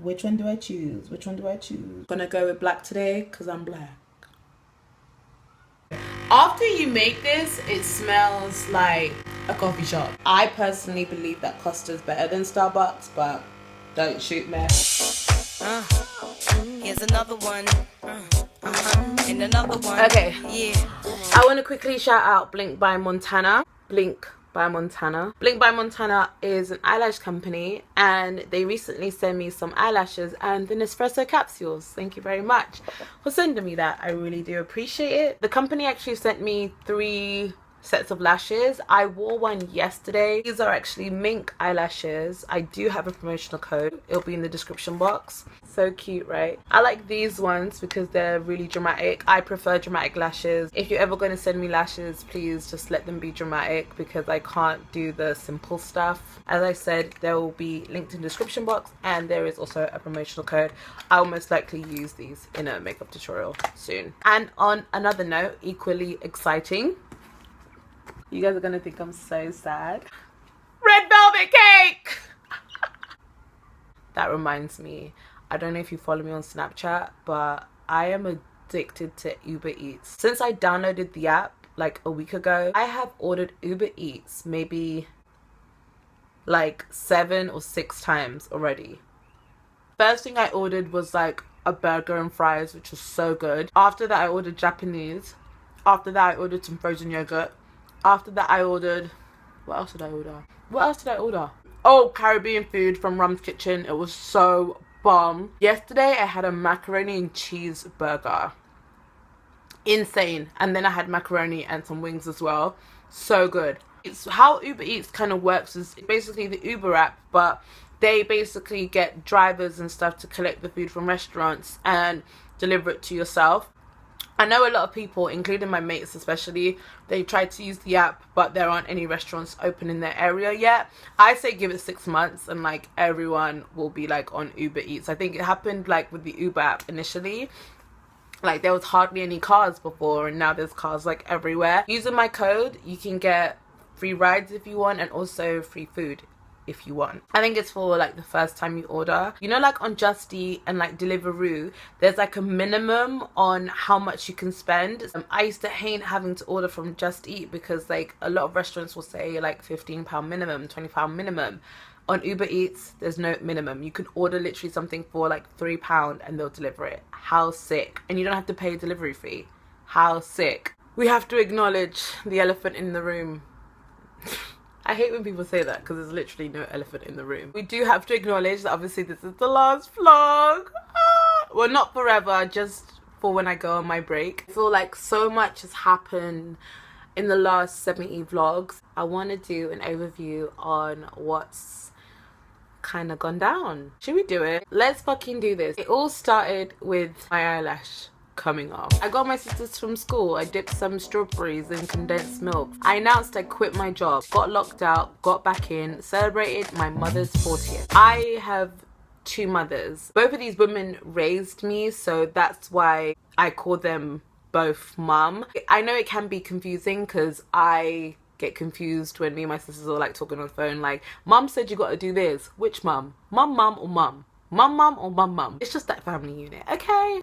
Which one do I choose? Which one do I choose? Gonna go with black today because I'm black. After you make this, it smells like a coffee shop. I personally believe that Costa's better than Starbucks, but don't shoot me. Here's another one. And another one. Okay. Yeah. I want to quickly shout out Blink by Montana. Blink by Montana. Blink by Montana is an eyelash company, and they recently sent me some eyelashes and the Nespresso capsules. Thank you very much for sending me that. I really do appreciate it. The company actually sent me 3 sets of lashes. I wore one yesterday. These are actually mink eyelashes. I do have a promotional code. It'll be in the description box. So cute, right? I like these ones because they're really dramatic. I prefer dramatic lashes. If you're ever going to send me lashes, please just let them be dramatic because I can't do the simple stuff. As I said, there will be linked in the description box, and there is also a promotional code. I'll most likely use these in a makeup tutorial soon. And on another note, equally exciting, you guys are gonna think I'm so sad. Red velvet cake! That reminds me, I don't know if you follow me on Snapchat, but I am addicted to Uber Eats. Since I downloaded the app like a week ago, I have ordered Uber Eats maybe like 7 or 6 times already. First thing I ordered was like a burger and fries, which was so good. After that I ordered Japanese. After that I ordered some frozen yogurt. After that I ordered, what else did I order? Oh, Caribbean food from Rum's Kitchen. It was so bomb. Yesterday I had a macaroni and cheese burger. Insane. And then I had macaroni and some wings as well. So good. It's how Uber Eats kind of works is basically the Uber app, but they basically get drivers and stuff to collect the food from restaurants and deliver it to yourself. I know a lot of people, including my mates especially, they tried to use the app, but there aren't any restaurants open in their area yet. I say give it 6 months and like everyone will be like on Uber Eats. I think it happened like with the Uber app initially. Like there was hardly any cars before, and now there's cars like everywhere. Using my code, you can get free rides if you want, and also free food if you want. I think it's for like the first time you order. You know, like on Just Eat and like Deliveroo, there's like a minimum on how much you can spend. I used to hate having to order from Just Eat because like a lot of restaurants will say like £15 minimum, £20 minimum. On Uber Eats, there's no minimum. You can order literally something for like £3 and they'll deliver it. How sick. And you don't have to pay a delivery fee. How sick. We have to acknowledge the elephant in the room. I hate when people say that because there's literally no elephant in the room. We do have to acknowledge that obviously this is the last vlog. Well, not forever, just for when I go on my break. I feel like so much has happened in the last 70 vlogs. I want to do an overview on what's kind of gone down. Should we do it? Let's fucking do this. It all started with my eyelash coming off. I got my sisters from school. I dipped some strawberries in condensed milk. I announced I quit my job, got locked out, got back in, celebrated my mother's 40th. I have 2 mothers. Both of these women raised me, so that's why I call them both mum. I know it can be confusing because I get confused when me and my sisters are like talking on the phone like, mum said you got to do this. Which mum? Mum or mum? Mum or mum? It's just that family unit, okay?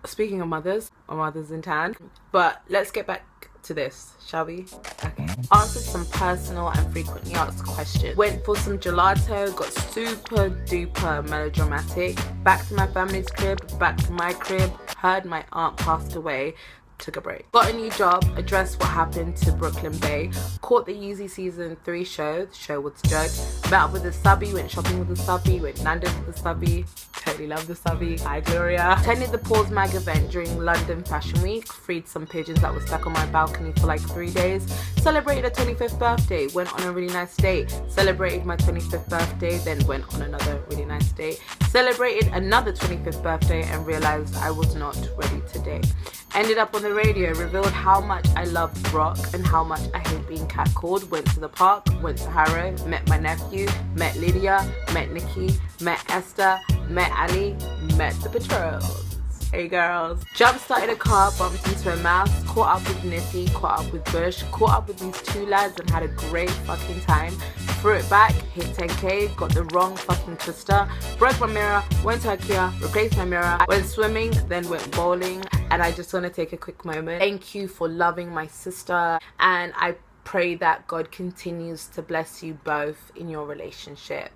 Speaking of mothers, my mother's in town, but let's get back to this, shall we? Okay. Answered some personal and frequently asked questions. Went for some gelato, got super duper melodramatic. Back to my family's crib, back to my crib, heard my aunt passed away, took a break. Got a new job, addressed what happened to Brooklyn Bay, caught the Yeezy season 3 show, the show was judged, met up with the subby, went shopping with the subby, went Nando's with the subby, totally love the subby, hi Gloria. Attended the Pause Mag event during London Fashion Week, freed some pigeons that were stuck on my balcony for like 3 days, celebrated a 25th birthday, went on a really nice date, celebrated my 25th birthday, then went on another really nice date, celebrated another 25th birthday and realized I was not ready to date. Ended up on the radio, revealed how much I loved rock and how much I hate being catcalled. Went to the park, went to Harrow, met my nephew, met Lydia, met Nikki, met Esther, met Ali, met the Patrols. Hey girls. Jump started a car, bumped into a mouse, caught up with Nippy, caught up with Bush, caught up with these two lads and had a great fucking time. Threw it back, hit 10k, got the wrong fucking twister, broke my mirror, went to IKEA, replaced my mirror, went swimming, then went bowling. And I just want to take a quick moment. Thank you for loving my sister, and I pray that God continues to bless you both in your relationship.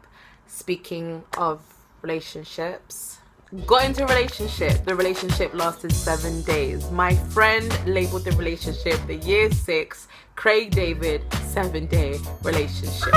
Speaking of relationships, got into a relationship. The relationship lasted 7 days. My friend labeled the relationship the year 6 Craig David 7-day relationship.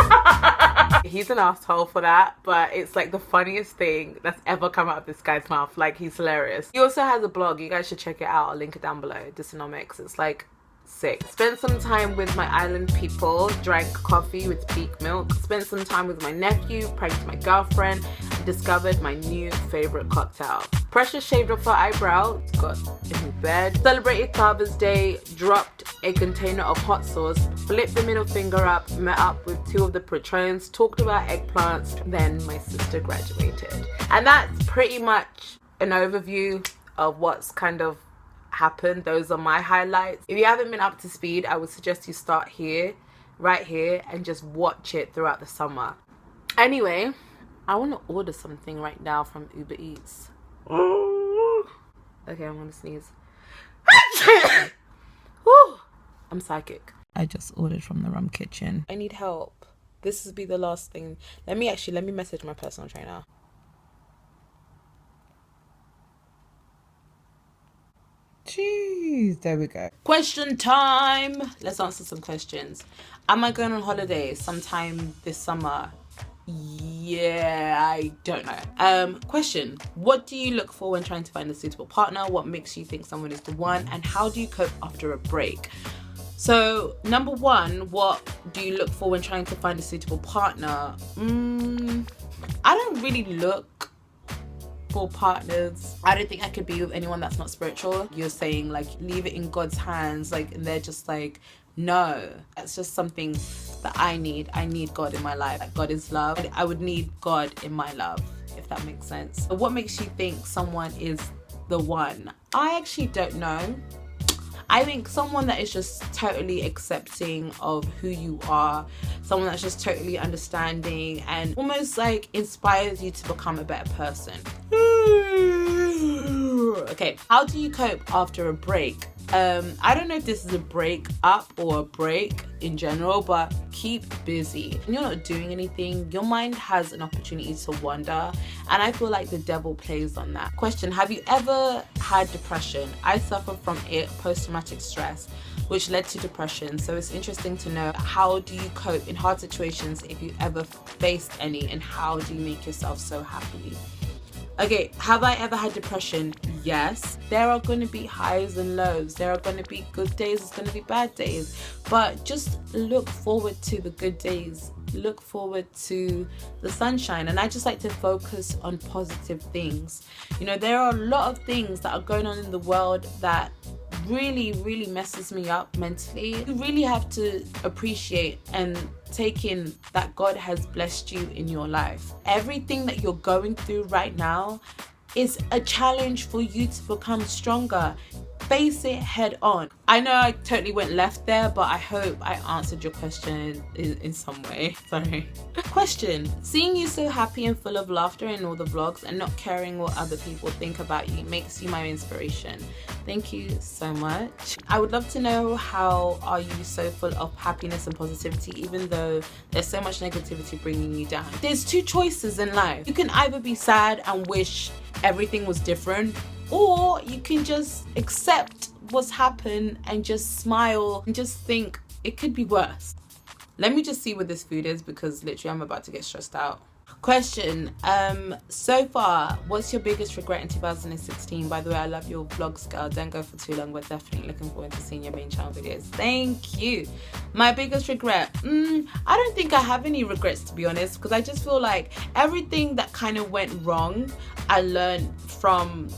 He's an asshole for that, but it's like the funniest thing that's ever come out of this guy's mouth. Like, he's hilarious. He also has a blog. You guys should check it out. I'll link it down below. Dysonomics. It's like sick. Spent some time with my island people, drank coffee with peak milk, spent some time with my nephew, pranked my girlfriend, and discovered my new favorite cocktail. Precious shaved off her eyebrow, got in bed, celebrated Father's Day, dropped a container of hot sauce, flipped the middle finger up, met up with 2 of the patrons, talked about eggplants, then my sister graduated. And that's pretty much an overview of what's kind of happened. Those are my highlights. If you haven't been up to speed, I would suggest you start here, right here, and just watch it throughout the summer. Anyway, I want to order something right now from Uber Eats. Okay, I'm gonna sneeze. I'm psychic. I just ordered from the Rum Kitchen. I need help. This will be the last thing. Let me message my personal trainer. Jeez, there we go. Question time. Let's answer some questions. Am I going on holiday sometime this summer? Yeah, I don't know. Question: what do you look for when trying to find a suitable partner? What makes you think someone is the one? And how do you cope after a break? So, number one, what do you look for when trying to find a suitable partner? I don't really look for partners. I don't think I could be with anyone that's not spiritual. You're saying like leave it in God's hands, like, and they're just like, no, that's just something that I need God in my life. Like, God is love. I would need God in my love, if that makes sense. So what makes you think someone is the one? I actually don't know. I think someone that is just totally accepting of who you are, someone that's just totally understanding and almost like inspires you to become a better person. Okay, how do you cope after a break? I don't know if this is a break up or a break in general, but keep busy. When you're not doing anything, your mind has an opportunity to wander, and I feel like the devil plays on that. Question: have you ever had depression? I suffer from it, post-traumatic stress, which led to depression. So it's interesting to know, how do you cope in hard situations if you ever faced any, and how do you make yourself so happy? Okay, have I ever had depression? Yes. There are going to be highs and lows. There are going to be good days, there's going to be bad days. But just look forward to the good days. Look forward to the sunshine. And I just like to focus on positive things. You know, there are a lot of things that are going on in the world that really messes me up mentally. You really have to appreciate and take in that God has blessed you in your life. Everything that you're going through right now is a challenge for you to become stronger. Face it head on. I know I totally went left there, but I hope I answered your question in some way. Sorry. Question: seeing you so happy and full of laughter in all the vlogs and not caring what other people think about you makes you my inspiration. Thank you so much. I would love to know, how are you so full of happiness and positivity even though there's so much negativity bringing you down? There's 2 choices in life. You can either be sad and wish everything was different, or you can just accept what's happened and just smile and just think it could be worse. Let me just see what this food is, because literally I'm about to get stressed out. Question: so far, what's your biggest regret in 2016? By the way, I love your vlogs, girl. Don't go for too long. We're definitely looking forward to seeing your main channel videos. Thank you. My biggest regret? I don't think I have any regrets, to be honest, because I just feel like everything that kind of went wrong, I learned from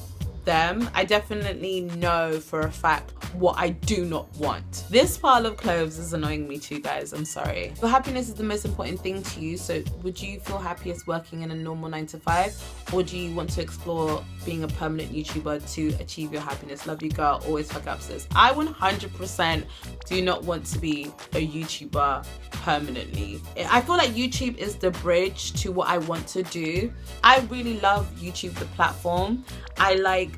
them. I definitely know for a fact what I do not want. This pile of clothes is annoying me too, guys. I'm sorry. Your happiness is the most important thing to you, so would you feel happiest working in a normal 9 to 5, or do you want to explore being a permanent YouTuber to achieve your happiness? Love you, girl. Always fuck up, sis. I 100% do not want to be a YouTuber permanently. I feel like YouTube is the bridge to what I want to do. I really love YouTube, the platform. I like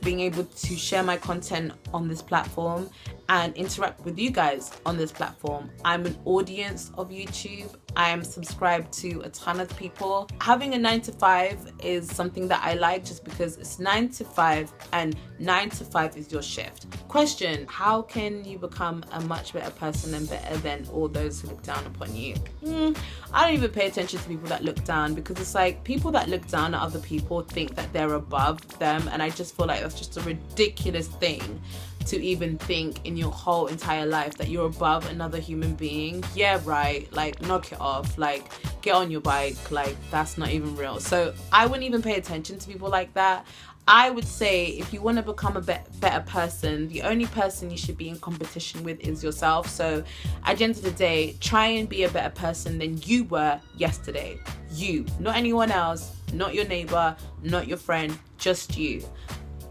being able to share my content on this platform and interact with you guys on this platform. I'm an audience of YouTube. I am subscribed to a ton of people. Having a 9 to 5 is something that I like just because it's 9 to 5 and 9 to 5 is your shift. Question, how can you become a much better person and better than all those who look down upon you? I don't even pay attention to people that look down, because it's like people that look down at other people think that they're above them, and I just feel like that's just a ridiculous thing to even think in your whole entire life, that you're above another human being. Yeah, right, like knock it off, like get on your bike, like that's not even real. So I wouldn't even pay attention to people like that. I would say if you want to become a better person, the only person you should be in competition with is yourself. So at the end of the day, try and be a better person than you were yesterday. You, not anyone else, not your neighbor, not your friend, just you.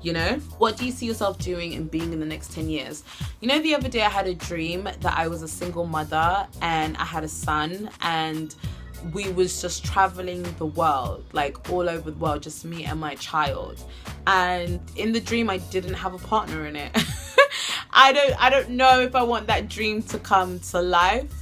You know, what do you see yourself doing and being in the next 10 years? You know, the other day I had a dream that I was a single mother and I had a son, and we was just traveling the world, like all over the world, just me and my child. And in the dream I didn't have a partner in it. I don't know if I want that dream to come to life.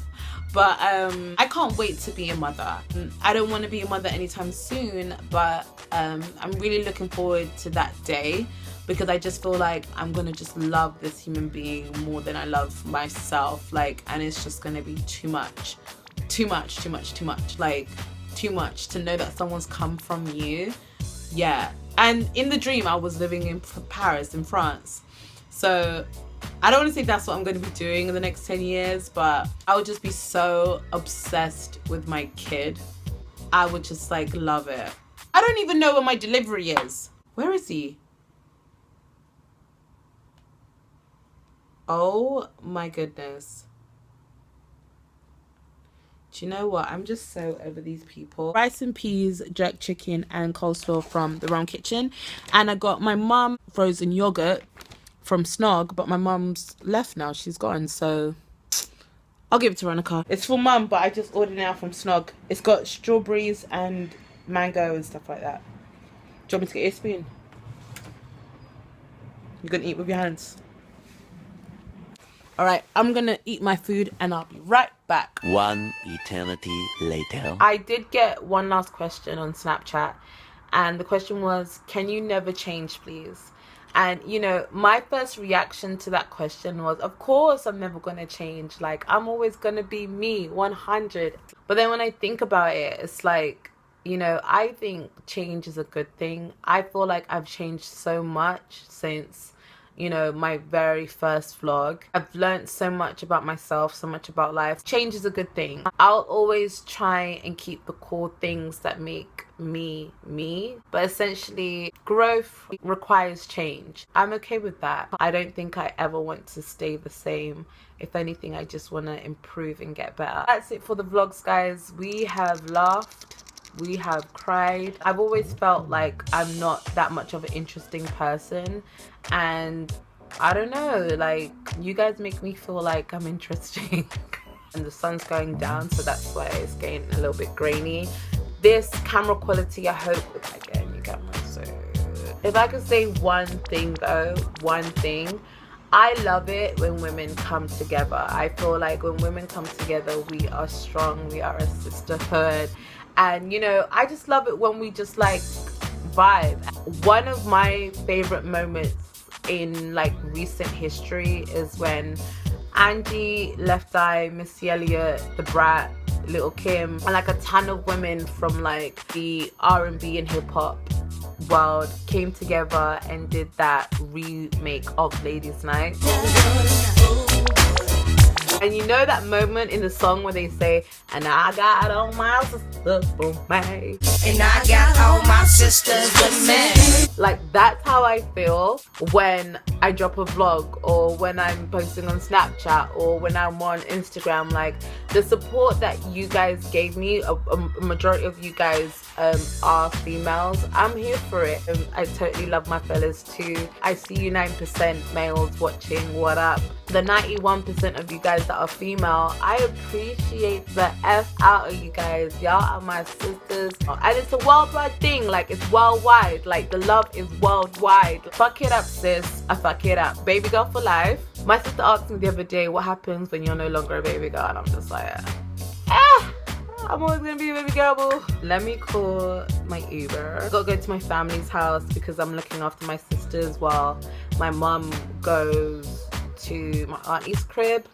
But I can't wait to be a mother. I don't want to be a mother anytime soon, but I'm really looking forward to that day, because I just feel like I'm gonna just love this human being more than I love myself. Like, and it's just gonna be too much, like too much to know that someone's come from you. Yeah. And in the dream I was living in Paris, in France. So I don't want to say that's what I'm going to be doing in the next 10 years, but I would just be so obsessed with my kid. I would just like love it. I don't even know where my delivery is. Where is he? Oh my goodness. Do you know what? I'm just so over these people. Rice and peas, jerk chicken and coleslaw from the Wrong Kitchen. And I got my mum frozen yogurt from Snog, but my mum's left now. She's gone, so I'll give it to Ronica. It's for mum, but I just ordered it out from Snog. It's got strawberries and mango and stuff like that. Do you want me to get you a spoon? You're gonna eat with your hands? Alright, I'm gonna eat my food and I'll be right back. One eternity later. I did get one last question on Snapchat, and the question was, can you never change, please? And you know, my first reaction to that question was, of course I'm never gonna change. Like, I'm always gonna be me, 100. But then when I think about it, it's like, you know, I think change is a good thing. I feel like I've changed so much since, you know, my very first vlog. I've learned so much about myself, so much about life. Change is a good thing. I'll always try and keep the core things that make me me, but essentially growth requires change. I'm okay with that. I don't think I ever want to stay the same. If anything, I just want to improve and get better. That's it for the vlogs, guys. We have laughed, we have cried. I've always felt like I'm not that much of an interesting person, and I don't know, like, you guys make me feel like I'm interesting. And the sun's going down, so that's why it's getting a little bit grainy. This camera quality, I hope, if I get a new camera soon. If I could say one thing though, one thing, I love it when women come together. I feel like when women come together, we are strong, we are a sisterhood. And you know, I just love it when we just like vibe. One of my favorite moments in like recent history is when Angie, Left Eye, Missy Elliott, The Brat, Little Kim, and like a ton of women from like the R&B and hip hop world came together and did that remake of Ladies Night. And you know that moment in the song where they say, and I got all my sisters for me. And I got all my sisters with me. Like, that's how I feel when I drop a vlog, or when I'm posting on Snapchat, or when I'm on Instagram. Like, the support that you guys gave me, a majority of you guys are females. I'm here for it. I totally love my fellas too. I see you 9% males watching, what up? The 91% of you guys that are female, I appreciate the F out of you guys. Y'all are my sisters. And it's a worldwide thing. Like, it's worldwide. Like, the love is worldwide. Fuck it up, sis. I fuck it up. Baby girl for life. My sister asked me the other day, what happens when you're no longer a baby girl? And I'm just like, I'm always gonna be a baby girl, boo. Let me call my Uber. I gotta go to my family's house because I'm looking after my sisters while my mum goes to my auntie's crib.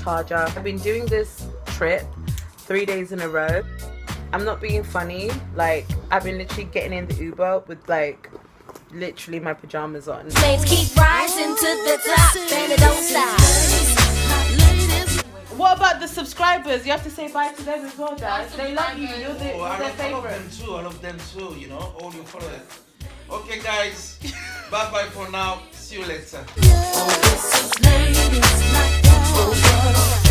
Charger. I've been doing this trip 3 days in a row. I'm not being funny. Like, I've been literally getting in the Uber with like literally my pajamas on. Flames keep rising to the top and it don't stop. What about the subscribers? You have to say bye to them as well, guys. They love you. You're their favorite. I love them too, you know, all your followers. Okay, guys, bye bye for now. See you later. Oh, this is ladies, not